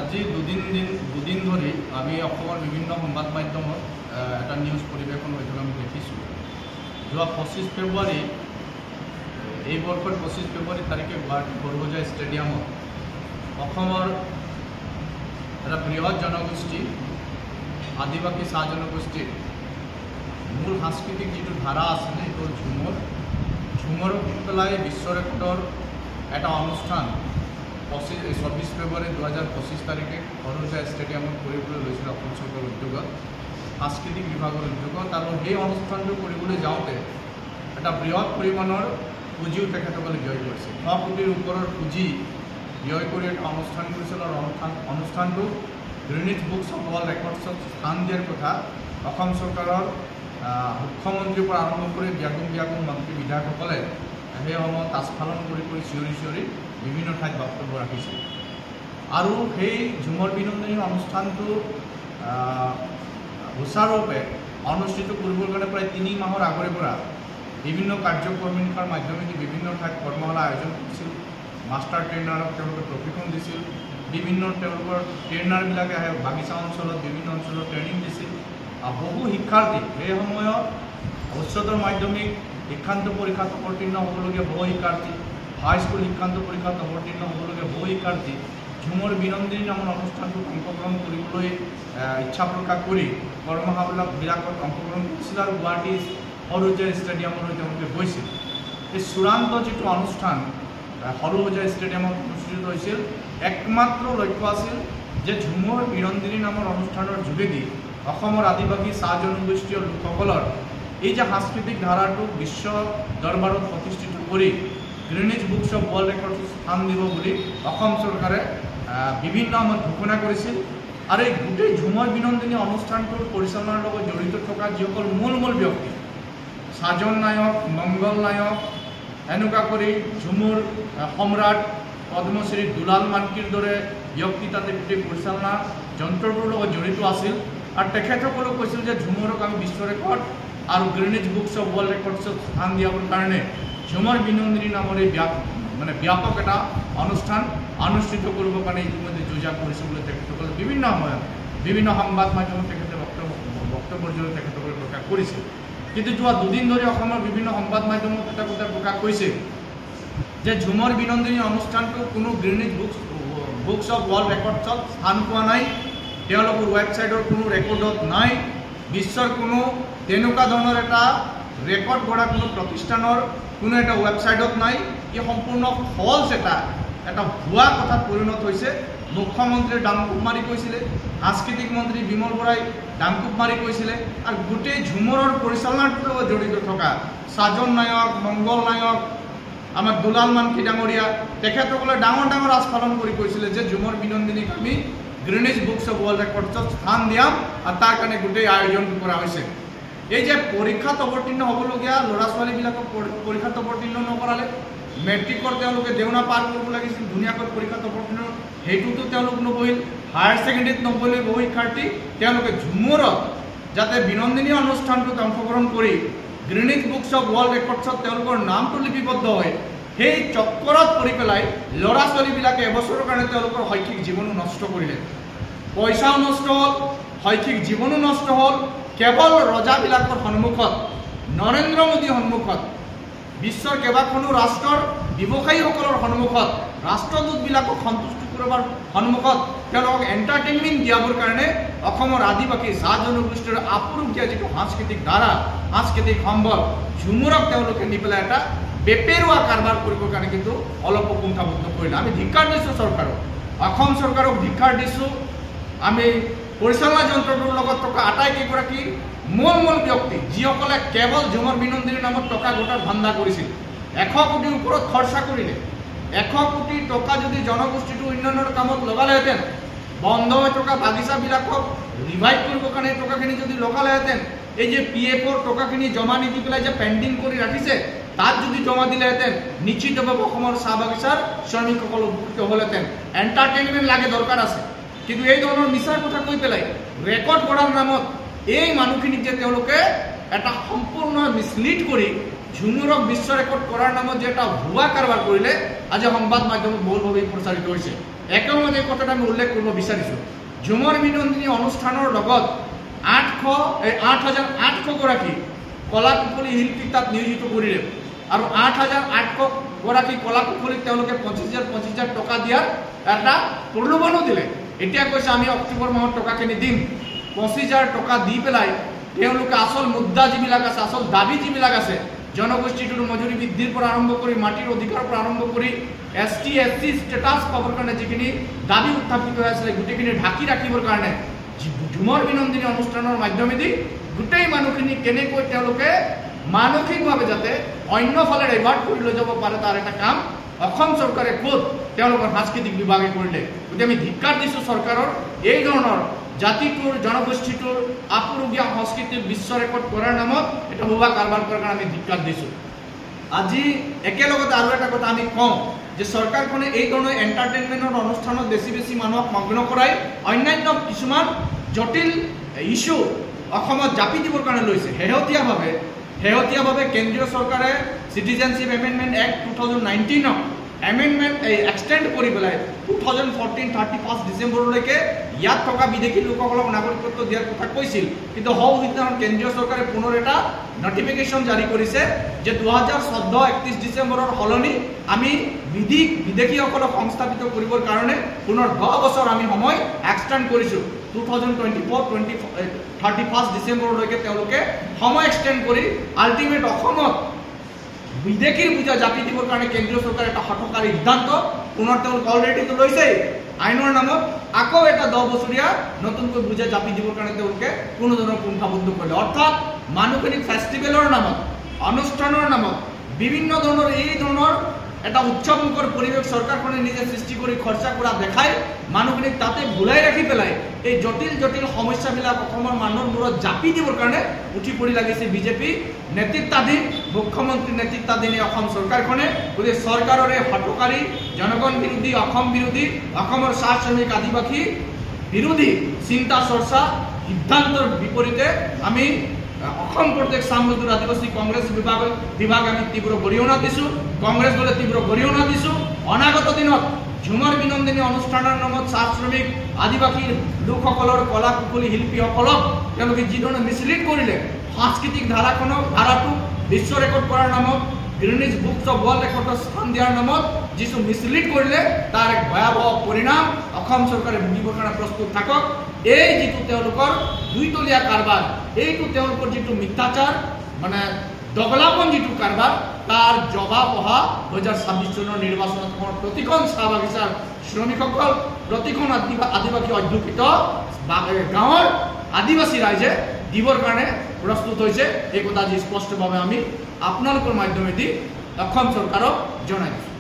আজি দুদিন ধৰি আমি অসমৰ বিভিন্ন সংবাদ মাধ্যমত এটা নিউজ পৰিৱেশন হৈ থকা আমি দেখিছোঁ। যোৱা 25 ফেব্ৰুৱাৰী এই বৰ্ষৰ 25 ফেব্ৰুৱাৰী তাৰিখে গুৱাহাটী বৰহোজা ষ্টেডিয়ামত অসমৰ এটা বৃহৎ জনগোষ্ঠী আদিবাসী চাহ জনগোষ্ঠীৰ মূল সাংস্কৃতিক যিটো ধাৰা আছিলে সেইটো ঝুমৰ পেলাই বিশ্ব ৰেকৰ্ডৰ এটা অনুষ্ঠান 24 ফেব্ৰুৱাৰী 2025 তাৰিখে বৰহোজা ষ্টেডিয়ামত কৰিবলৈ লৈছিল অসম চৰকাৰৰ উদ্যোগত, সাংস্কৃতিক বিভাগৰ উদ্যোগত। আৰু সেই অনুষ্ঠানটো কৰিবলৈ যাওঁতে এটা বৃহৎ পৰিমাণৰ পুঁজিও তেখেতসকলে ব্যয় কৰিছে। 100 কোটিৰ ওপৰৰ পুঁজি ব্যয় কৰি এটা অনুষ্ঠান কৰিছিল আৰু অনুষ্ঠানটো গ্ৰীনিজ বুকছ অফ ৱৰ্ল্ড ৰেকৰ্ডছত স্থান দিয়াৰ কথা অসম চৰকাৰৰ মুখ্যমন্ত্ৰীৰ পৰা আৰম্ভ কৰি ব্যাগুম মন্ত্ৰী বিধায়কসকলে সেই সময়ত তাচফালন কৰি চিঞৰি বিভিন্ন ঠাইত বক্তব্য ৰাখিছে। আৰু সেই ঝুমৰ বিনোদনী অনুষ্ঠানটো সুচাৰুৰূপে অনুষ্ঠিত কৰিবৰ কাৰণে প্ৰায় 3 মাহৰ আগৰে পৰা বিভিন্ন কাৰ্যক্ৰমিকাৰ মাধ্যমেদি বিভিন্ন ঠাইত কৰ্মশালা আয়োজন কৰিছিল। মাষ্টাৰ ট্ৰেইনাৰক তেওঁলোকে প্ৰশিক্ষণ দিছিল। বিভিন্ন তেওঁলোকৰ ট্ৰেইনাৰবিলাকে আহে বাগিচা অঞ্চলত বিভিন্ন অঞ্চলত ট্ৰেইনিং দিছিল। বহু শিক্ষাৰ্থী সেই সময়ত উচ্চতৰ মাধ্যমিক শিক্ষান্ত পৰীক্ষাত অৱতীৰ্ণ হ'বলগীয়া বহু শিক্ষাৰ্থী, হাইস্কুল শিক্ষান্ত পৰীক্ষাত অৱতীৰ্ণ হ'বলগীয়া বহু শিক্ষাৰ্থী ঝুমৰ বিনোদনী নামৰ অনুষ্ঠানটোত অংশগ্ৰহণ কৰিবলৈ ইচ্ছা প্ৰকাশ কৰি কৰ্মশালাবিলাকত অংশগ্ৰহণ কৰিছিল আৰু গুৱাহাটী বৰহোজা ষ্টেডিয়ামলৈ তেওঁলোকে গৈছিল। এই চূড়ান্ত যিটো অনুষ্ঠান বৰহোজা ষ্টেডিয়ামত অনুষ্ঠিত হৈছিল, একমাত্ৰ লক্ষ্য আছিল যে ঝুমৰ বিনোদনী নামৰ অনুষ্ঠানৰ যোগেদি অসমৰ আদিবাসী চাহ জনগোষ্ঠীয় লোকসকলৰ এই যে সাংস্কৃতিক ধাৰাটোক বিশ্ব দৰবাৰত প্ৰতিষ্ঠিত কৰি গ্ৰীনিজ বুকছ অফ ৱৰ্ল্ড ৰেকৰ্ডছত স্থান দিব বুলি অসম চৰকাৰে বিভিন্ন সময়ত ঘোষণা কৰিছিল। আৰু এই গোটেই ঝুমৰ বিনোদনী অনুষ্ঠানটোৰ পৰিচালনাৰ লগত জড়িত থকা যিসকল মূল ব্যক্তি, সাজন নায়ক, মংগল নায়ক, এনেকুৱা কৰি ঝুমৰ সম্ৰাট পদ্মশ্ৰী দুলাল মানকিৰ দৰে ব্যক্তি তাতে গোটেই পৰিচালনা যন্ত্ৰটোৰ লগত জড়িত আছিল। আৰু তেখেতসকলেও কৈছিল যে ঝুমৰক আমি বিশ্ব ৰেকৰ্ড আৰু গ্ৰীনিজ বুকছ অফ ৱৰ্ল্ড ৰেকৰ্ডছত স্থান দিয়াৰ কাৰণে ঝুমৰ বিনোদনী নামেৰে ব্যাপক এটা অনুষ্ঠান অনুষ্ঠিত কৰিবৰ কাৰণে ইতিমধ্যে যোজনা কৰিছে বুলি তেখেতসকলে বিভিন্ন সময়ত বিভিন্ন সংবাদ মাধ্যমত তেখেতে বক্তব্যৰ জৰিয়তে তেখেতসকলে প্ৰকাশ কৰিছে। কিন্তু যোৱা 2 দিন ধৰি অসমৰ বিভিন্ন সংবাদ মাধ্যমত এটা কথা প্ৰকাশ কৰিছে যে ঝুমৰ বিনোদনী অনুষ্ঠানটো কোনো গ্ৰীনিজ বুকছ অফ ৱৰ্ল্ড ৰেকৰ্ডছত স্থান পোৱা নাই, তেওঁলোকৰ ৱেবছাইটৰ কোনো ৰেকৰ্ডত নাই, বিশ্বৰ কোনো তেনেকুৱা ধৰণৰ এটা ৰেকৰ্ড গঢ়া কোনো প্ৰতিষ্ঠানৰ কোনো এটা ৱেবছাইটত নাই। ই সম্পূৰ্ণ ফলছ এটা ভুৱা কথাত পৰিণত হৈছে। মুখ্যমন্ত্ৰীয়ে ডাংকুপ মাৰি কৈছিলে, সাংস্কৃতিক মন্ত্ৰী বিমল বৰাই ডাংকুপ মাৰি কৈছিলে, আৰু গোটেই ঝুমৰৰ পৰিচালনাটোৰ লগত জড়িত থকা সাজন নায়ক, মংগল নায়ক, আমাৰ দুলাল মানকি ডাঙৰীয়া তেখেতসকলে ডাঙৰ আস্ফালন কৰি কৈছিলে যে ঝুমৰ বিনোদনীক আমি গ্ৰীনিজ বুকছ অফ ৱৰ্ল্ড ৰেকৰ্ডছত স্থান দিয়াম আৰু তাৰ কাৰণে গোটেই আয়োজনটো কৰা হৈছে। এই যে পৰীক্ষাত অৱতীৰ্ণ হ'বলগীয়া ল'ৰা ছোৱালীবিলাকক পৰীক্ষাত অৱতীৰ্ণ নকৰালে, মেট্ৰিকৰ তেওঁলোকে দেওনা পাৰ কৰিব লাগিছিল, ধুনীয়াকৈ পৰীক্ষাত অৱতীৰ্ণ সেইটোতো তেওঁলোক নবহিল। হায়াৰ ছেকেণ্ডেৰীত নবহিলে বহু শিক্ষাৰ্থী তেওঁলোকে ঝুমৰত যাতে বিনোদনী অনুষ্ঠানটোত অংশগ্ৰহণ কৰি গ্ৰীনিজ বুকছ অফ ৱৰ্ল্ড ৰেকৰ্ডছত তেওঁলোকৰ নামটো লিপিবদ্ধ হয়, সেই চক্কৰত পৰি পেলাই ল'ৰা ছোৱালীবিলাকে এবছৰৰ কাৰণে তেওঁলোকৰ শৈক্ষিক জীৱনো নষ্ট কৰিলে, পইচাও নষ্ট হ'ল, শৈক্ষিক জীৱনো নষ্ট হ'ল। কেৱল ৰজাবিলাকৰ সন্মুখত, নৰেন্দ্ৰ মোদীৰ সন্মুখত, বিশ্বৰ কেইবাখনো ৰাষ্ট্ৰৰ ব্যৱসায়ীসকলৰ সন্মুখত, ৰাষ্ট্ৰদূতবিলাকক সন্তুষ্টি কৰাৰ সন্মুখত তেওঁলোকক এণ্টাৰটেইনমেণ্ট দিয়াবৰ কাৰণে অসমৰ আদিবাসী চাহ জনগোষ্ঠীৰ আপুৰুগীয়া যিটো সাংস্কৃতিক ধাৰা, সাংস্কৃতিক সম্বল ঝুমৰক তেওঁলোকে নি পেলাই এটা বেপেৰুৱা কাৰবাৰ কৰিবৰ কাৰণে কিন্তু অলপ কুণ্ঠাবোধ কৰিলে। আমি ধিক্কাৰ দিছোঁ চৰকাৰক, অসম চৰকাৰক ধিক্কাৰ দিছোঁ। আমি পৰিচালনা যন্ত্ৰটোৰ লগত থকা আটাইকেইগৰাকী মূল ব্যক্তি যিসকলে কেৱল ঝুমৰ বিনোদনীৰ নামত টকা গোটাৰ ধান্দা কৰিছিল, 100 কোটিৰ ওপৰত খৰচা কৰিলে। 100 কোটি টকা যদি জনগোষ্ঠীটো উন্নয়নৰ কামত লগালেহেঁতেন, বন্ধ হৈ থকা বাগিচাবিলাকক ৰিভাইভ কৰিবৰ কাৰণে টকাখিনি যদি লগালেহেঁতেন, এই যে PFৰ টকাখিনি জমা নিদি পেলাই যে পেণ্ডিং কৰি ৰাখিছে তাত যদি জমা দিলেহেঁতেন, নিশ্চিতভাৱে অসমৰ চাহ বাগিচাৰ শ্ৰমিকসকল উপকৃত হ'লহেঁতেন। এণ্টাৰটেইনমেণ্ট লাগে, দৰকাৰ আছে, কিন্তু এই ধৰণৰ মিছাৰ কথা কৈ পেলাই ৰেকৰ্ড গঢ়াৰ নামত এই মানুহখিনিক যে তেওঁলোকে এটা সম্পূৰ্ণ মিছলিড কৰি ঝুমুৰক বিশ্ব ৰেকৰ্ড কৰাৰ নামত যে এটা ভুৱা কাৰবাৰ কৰিলে আজি সংবাদ মাধ্যমত বহুলভাৱে প্ৰচাৰিত হৈছে। একেলগে এই কথাটা আমি উল্লেখ কৰিব বিচাৰিছোঁ। ঝুমৰ বিনন্দিনী অনুষ্ঠানৰ লগত 8,800 গৰাকী কলা কুশলী শিল্পী তাত নিয়োজিত কৰিলে আৰু 8,800 গৰাকী কলা কুশলীক তেওঁলোকে 25,000 টকা দিয়াৰ এটা প্ৰলোভনো দিলে। এতিয়া কৈছে আমি অক্টোবৰ মাহত টকাখিনি দিম। 25,000 টকা দি পেলাই তেওঁলোকে আচল মুদ্দা যিবিলাক আছে, আচল দাবী যিবিলাক আছে, জনগোষ্ঠীটোৰ মজুৰি বৃদ্ধিৰ পৰা আৰম্ভ কৰি মাটিৰ অধিকাৰৰ পৰা আৰম্ভ কৰি ST SC ষ্টেটাছ পাবৰ কাৰণে যিখিনি দাবী উত্থাপিত হৈ আছিলে গোটেইখিনি ঢাকি ৰাখিবৰ কাৰণে ঝুমৰ বিনন্দিনী অনুষ্ঠানৰ মাধ্যমেদি গোটেই মানুহখিনি কেনেকৈ তেওঁলোকে মানসিকভাৱে যাতে অন্য ফালে ডাইভাৰ্ট কৰি লৈ যাব পাৰে তাৰ এটা কাম অসম চৰকাৰে ক'ত তেওঁলোকৰ সাংস্কৃতিক বিভাগে কৰিলে। গতিকে আমি ধিক্কাৰ দিছোঁ চৰকাৰৰ এই ধৰণৰ জাতিটোৰ জনগোষ্ঠীটোৰ আপুৰুগীয়া সংস্কৃতিৰ বিশ্ব ৰেকৰ্ড কৰাৰ নামত এটা ভুৱা কাৰবাৰ কৰাৰ কাৰণে আমি ধিক্কাৰ দিছোঁ। আজি একেলগতে আৰু এটা কথা আমি কওঁ যে চৰকাৰখনে এই ধৰণৰ এণ্টাৰটেইনমেণ্টৰ অনুষ্ঠানত বেছি মানুহক মগ্ন কৰাই অন্যান্য কিছুমান জটিল ইছ্যু অসমত জাপি দিবৰ কাৰণে লৈছে। শেহতীয়াভাৱে কেন্দ্ৰীয় চৰকাৰে citizenship amendment act 2019 amendment extend কৰি পেলাই 2014 31 ডিচেম্বৰলৈকে ইয়াত থকা বিদেশী লোকসকলক নাগৰিকত্ব দিয়াৰ কথা কৈছিল। কিন্তু সিদিনাখন কেন্দ্ৰীয় চৰকাৰে পুনৰ এটা নটিফিকেশ্যন জাৰি কৰিছে যে 2014 31 ডিচেম্বৰৰ সলনি আমি বিদেশীসকলক সংস্থাপিত কৰিবৰ কাৰণে পুনৰ 10 বছৰ আমি সময় এক্সটেণ্ড কৰিছোঁ। 2024 31 ডিচেম্বৰলৈকে তেওঁলোকে সময় এক্সটেণ্ড কৰি আল্টিমেট অসমত বিদেশীৰ বুজা জাপি দিবৰ কাৰণে কেন্দ্ৰীয় চৰকাৰে এটা হঠকাৰী সিদ্ধান্ত পুনৰ তেওঁলোকে অলৰেডিটো লৈছেই। আইনৰ নামত আকৌ এটা 10 বছৰীয়া নতুনকৈ বুজা জাপি দিবৰ কাৰণে তেওঁলোকে কোনো ধৰণৰ পুংখাবদ্ধ কৰিলে। অৰ্থাৎ মানুহখিনিক ফেষ্টিভেলৰ নামত, অনুষ্ঠানৰ নামত বিভিন্ন ধৰণৰ এই ধৰণৰ এটা উৎসৱমুখৰ পৰিৱেশ চৰকাৰখনে নিজে সৃষ্টি কৰি খৰচা কৰা দেখাই মানুহখিনিক তাতে ভুলাই ৰাখি পেলাই এই জটিল সমস্যাবিলাক অসমৰ মানুহৰ মূৰত জাপি দিবৰ কাৰণে উঠি পৰি লাগিছে বিজেপি নেতৃত্বাধীন মুখ্যমন্ত্ৰী নেতৃত্বাধীন অসম চৰকাৰখনে। গতিকে চৰকাৰৰ এই হঠকাৰী জনগণ বিৰোধী, অসম বিৰোধী, অসমৰ চাহ শ্ৰমিক আদিবাসী বিৰোধী চিন্তা চৰ্চা সিদ্ধান্তৰ বিপৰীতে আমি অসম প্ৰদেশ চামগুজুৰ আদিবাসী কংগ্ৰেছ বিভাগ আমি তীব্ৰ গৰিহণা দিছোঁ। কংগ্ৰেছ দলে তীব্ৰ গৰিহণা দিছোঁ। অনাগত দিনত ঝুমৰ বিনন্দিনী অনুষ্ঠানৰ নামত চাহ শ্ৰমিক আদিবাসী লোকসকলৰ কলা কুশলী শিল্পীসকলক তেওঁলোকে যিধৰণে মিছলিড কৰিলে, সাংস্কৃতিক ধাৰাটো বিশ্ব ৰেকৰ্ড কৰাৰ নামত, গিনিজ বুকছ অফ ৱৰ্ল্ড ৰেকৰ্ডৰ স্থান দিয়াৰ নামত যিটো মিছলিড কৰিলে তাৰ এক ভয়াৱহ পৰিণাম অসম চৰকাৰে ভুগিবৰ কাৰণে প্ৰস্তুত থাকক। এই যিটো তেওঁলোকৰ দুইতলীয়া কাৰবাৰ, এইটো তেওঁলোকৰ যিটো মিথ্যাচাৰ মানে দগলাপন যিটো কাৰবাৰ তাৰ জবাব অহা 2026 চনৰ নিৰ্বাচনত প্ৰতিখন চাহ বাগিচাৰ শ্ৰমিকসকল, প্ৰতিখন আদিবাসী অধ্যুষিত গাঁৱৰ আদিবাসী ৰাইজে দিবৰ কাৰণে প্ৰস্তুত হৈছে। এই কথা আজি স্পষ্টভাৱে আমি আপোনালোকৰ মাধ্যমেদি অসম চৰকাৰক জনাইছোঁ।